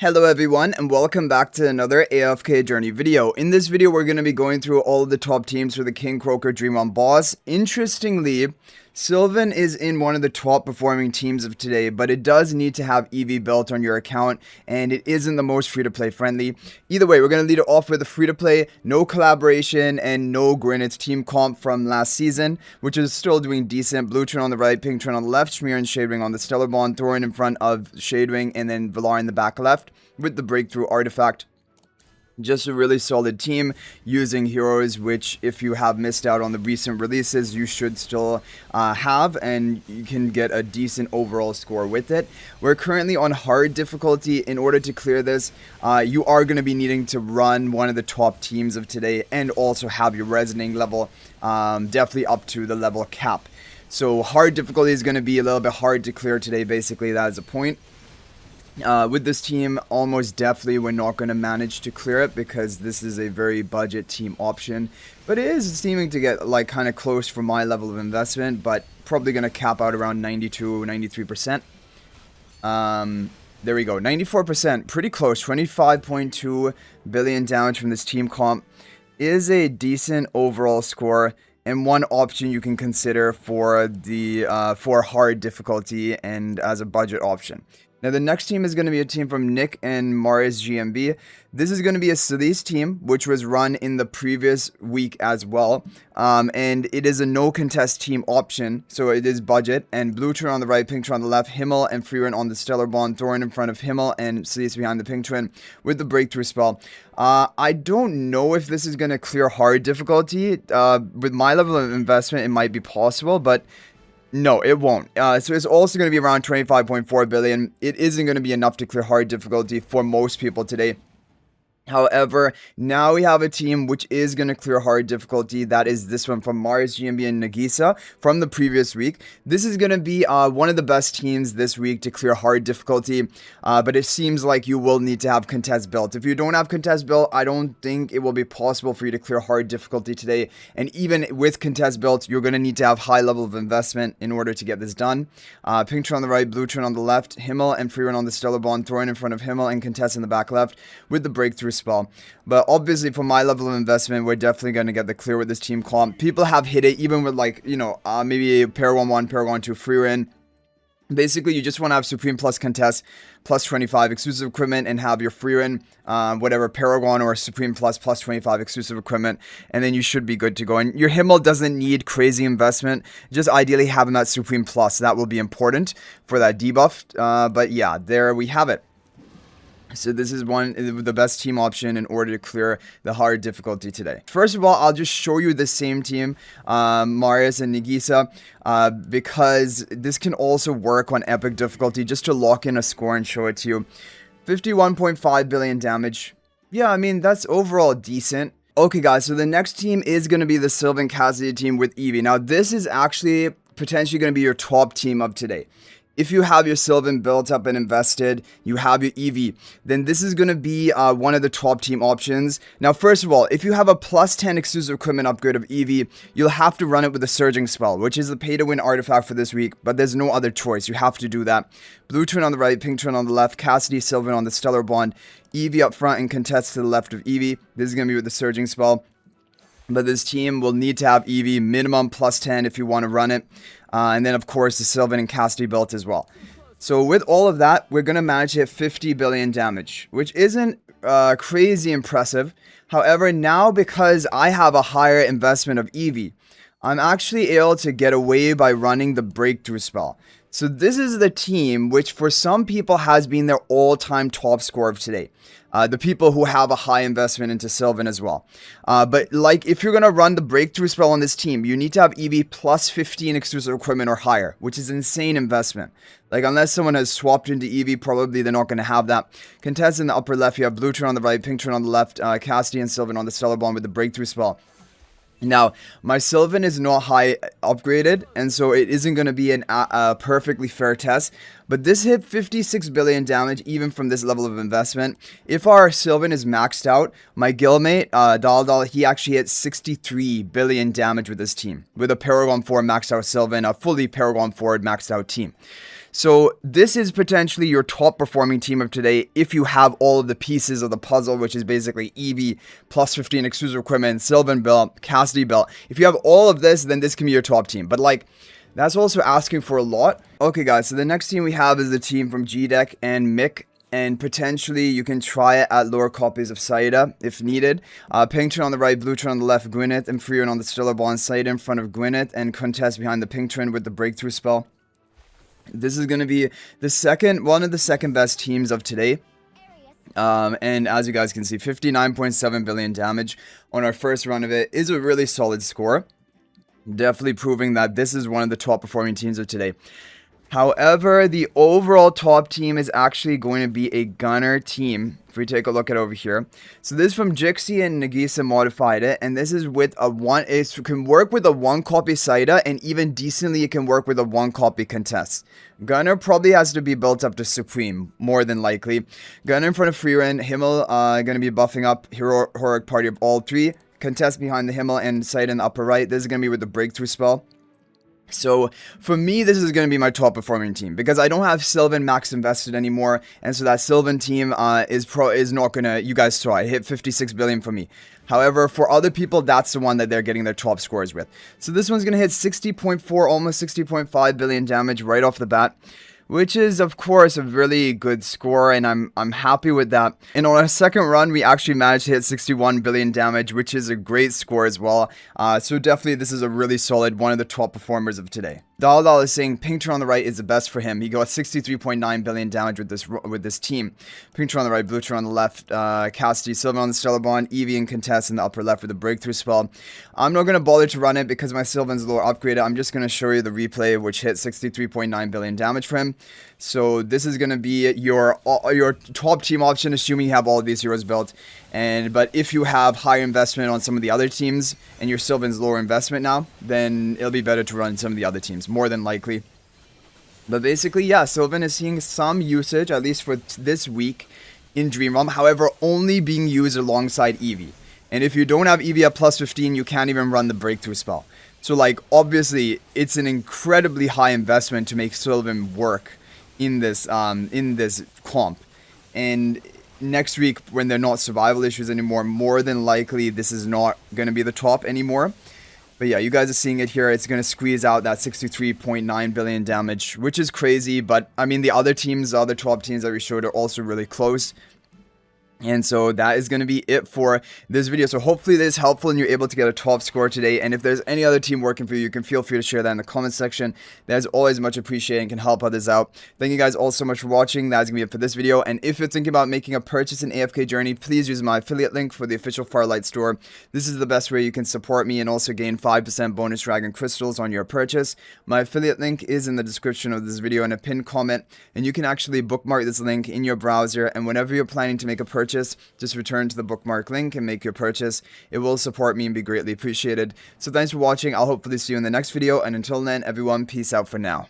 Hello everyone and welcome back to another AFK journey video. In this video we're going to be going through all of the top teams for the King Croaker Dream on Boss. Interestingly, Sylvan is in one of the top performing teams of today, but it does need to have Evie built on your account and it isn't the most free to play friendly. Either way, we're going to lead it off with a free to play, no collaboration and no Gwyneth team comp from last season, which is still doing decent. Blue turn on the right, pink turn on the left, Shemira and Shadewing on the Stellar Bond, Thorin in front of Shadewing and then Valar in the back left with the breakthrough artifact. Just a really solid team using heroes which, if you have missed out on the recent releases, you should still have, and you can get a decent overall score with it. We're currently on hard difficulty. In order to clear this, you are going to be needing to run one of the top teams of today and also have your resonating level definitely up to the level cap. So hard difficulty is going to be a little bit hard to clear today. Basically, that is the point. With this team, almost definitely we're not going to manage to clear it because this is a very budget team option. But it is seeming to get like kind of close for my level of investment, but probably going to cap out around 92-93%. There we go, 94%, pretty close. 25.2 billion damage from this team comp is a decent overall score. And one option you can consider for the for hard difficulty and as a budget option. Now, the next team is going to be a team from Nick and Marius GMB. This is going to be a Celeste team, which was run in the previous week as well. And it is a no contest team option, so it is budget. And blue turn on the right, pink turn on the left, Himmel and Frieren on the Stellar Bond, Thorin in front of Himmel and Celeste behind the pink twin with the breakthrough spell. I don't know if this is going to clear hard difficulty. With my level of investment, it might be possible, but no, it won't. So it's also going to be around 25.4 billion. It isn't going to be enough to clear hard difficulty for most people today. However, now we have a team which is going to clear hard difficulty. That is this one from Marius, GMB, and Nagisa from the previous week. This is going to be one of the best teams this week to clear hard difficulty. But it seems like you will need to have contest built. If you don't have contest built, I don't think it will be possible for you to clear hard difficulty today. And even with contest built, you're going to need to have high level of investment in order to get this done. Pink turn on the right, blue turn on the left, Himmel and Frieren on the Stellar Bond, Thorin in front of Himmel and contest in the back left with the breakthrough spell. But obviously for my level of investment, we're definitely going to get the clear with this team comp. People have hit it even with like, you know, maybe Paragon 1, Paragon 2, Frieren. Basically, you just want to have Supreme plus Contest plus 25 exclusive equipment and have your Frieren, whatever, Paragon or Supreme plus 25 exclusive equipment, and then you should be good to go. And your Himmel doesn't need crazy investment, just ideally having that Supreme plus. That will be important for that debuff. But yeah, there we have it. So this is the best team option in order to clear the hard difficulty today. First of all, I'll just show you the same team, Marius and Nagisa, because this can also work on epic difficulty just to lock in a score and show it to you. 51.5 billion damage. Yeah, I mean, that's overall decent. Okay, guys, so the next team is going to be the Sylvan Cassidy team with Evie. Now, this is actually potentially going to be your top team of today. If you have your Sylvan built up and invested, you have your Evie, then this is going to be one of the top team options. Now, first of all, if you have a plus 10 exclusive equipment upgrade of Evie, you'll have to run it with the Surging Spell, which is the pay-to-win artifact for this week, but there's no other choice. You have to do that. Blue turn on the right, pink turn on the left, Cassidy, Sylvan on the Stellar Bond, Evie up front and contest to the left of Evie. This is going to be with the Surging Spell. But this team will need to have Evie minimum plus 10 if you want to run it. And then, of course, the Sylvan and Cassidy built as well. So with all of that, we're going to manage to hit 50 billion damage, which isn't crazy impressive. However, now because I have a higher investment of Evie, I'm actually able to get away by running the breakthrough spell. So this is the team which for some people has been their all-time top score of today. The people who have a high investment into Sylvan as well. But like if you're going to run the breakthrough spell on this team, you need to have Evie plus 15 exclusive equipment or higher, which is insane investment. Like unless someone has swapped into Evie, probably they're not going to have that. Contest in the upper left, you have blue turn on the right, pink turn on the left, Cassidy and Sylvan on the Stellar Bond with the breakthrough spell. Now, my Sylvan is not high upgraded, and so it isn't going to be a perfectly fair test. But this hit 56 billion damage even from this level of investment. If our Sylvan is maxed out, my guildmate, Dal, he actually hit 63 billion damage with this team. With a Paragon 4 maxed out Sylvan, a fully Paragon 4 maxed out team. So this is potentially your top performing team of today if you have all of the pieces of the puzzle, which is basically Evie, plus 15 exclusive equipment, Sylvan belt, Cassidy belt. If you have all of this, then this can be your top team. But like, that's also asking for a lot. Okay guys, so the next team we have is the team from GDeck and Mick. And potentially you can try it at lower copies of Saida if needed. Pink turn on the right, blue turn on the left, Gwyneth and Frieren on the Stellar Ball and Saida in front of Gwyneth, and contest behind the pink turn with the breakthrough spell. This is going to be one of the second best teams of today. And as you guys can see, 59.7 billion damage on our first run of it is a really solid score. Definitely proving that this is one of the top performing teams of today. However, the overall top team is actually going to be a Gunner team. If we take a look at over here. So this is from Jixie and Nagisa modified it. And this is with a it can work with a 1 copy Saida. And even decently it can work with a 1 copy contest. Gunner probably has to be built up to Supreme, more than likely. Gunner in front of Frieren. Himmel going to be buffing up Heroic Party of all 3. Contest behind the Himmel and Saida in the upper right. This is going to be with the breakthrough spell. So, for me, this is going to be my top performing team, because I don't have Sylvan max invested anymore, and so that Sylvan team is not going to, you guys saw, it hit 56 billion for me. However, for other people, that's the one that they're getting their top scores with. So this one's going to hit 60.4, almost 60.5 billion damage right off the bat, which is, of course, a really good score, and I'm happy with that. And on our second run, we actually managed to hit 61 billion damage, which is a great score as well. So definitely, this is a really solid, one of the top performers of today. Dal is saying pink turn on the right is the best for him. He got 63.9 billion damage with this team. Pink turn on the right, blue turn on the left, Cassidy, Sylvan on the Stellar Bond, Evie and contest in the upper left with the breakthrough spell. I'm not going to bother to run it because my Sylvan's lower upgraded. I'm just going to show you the replay, which hit 63.9 billion damage for him. So this is going to be your top team option, assuming you have all of these heroes built. But if you have higher investment on some of the other teams and your Sylvan's lower investment now, then it'll be better to run some of the other teams, more than likely. But basically, yeah, Sylvan is seeing some usage, at least for this week, in Dream Realm. However, only being used alongside Evie. And if you don't have Evie at plus 15, you can't even run the breakthrough spell. So, like, obviously, it's an incredibly high investment to make Sylvan work in this comp. And next week, when they're not survival issues anymore, more than likely this is not going to be the top anymore. But yeah, you guys are seeing it here. It's going to squeeze out that 63.9 billion damage, which is crazy. But I mean, the other teams, the other top teams that we showed are also really close. And so that is going to be it for this video. So hopefully this is helpful and you're able to get a top score today. And if there's any other team working for you, you can feel free to share that in the comment section. That is always much appreciated and can help others out. Thank you guys all so much for watching. That's going to be it for this video. And if you're thinking about making a purchase in AFK Journey, please use my affiliate link for the official Farlight store. This is the best way you can support me and also gain 5% bonus dragon crystals on your purchase. My affiliate link is in the description of this video in a pinned comment. And you can actually bookmark this link in your browser. And whenever you're planning to make a purchase, just return to the bookmark link and make your purchase. It will support me and be greatly appreciated. So thanks for watching. I'll hopefully see you in the next video. And until then, everyone, peace out for now.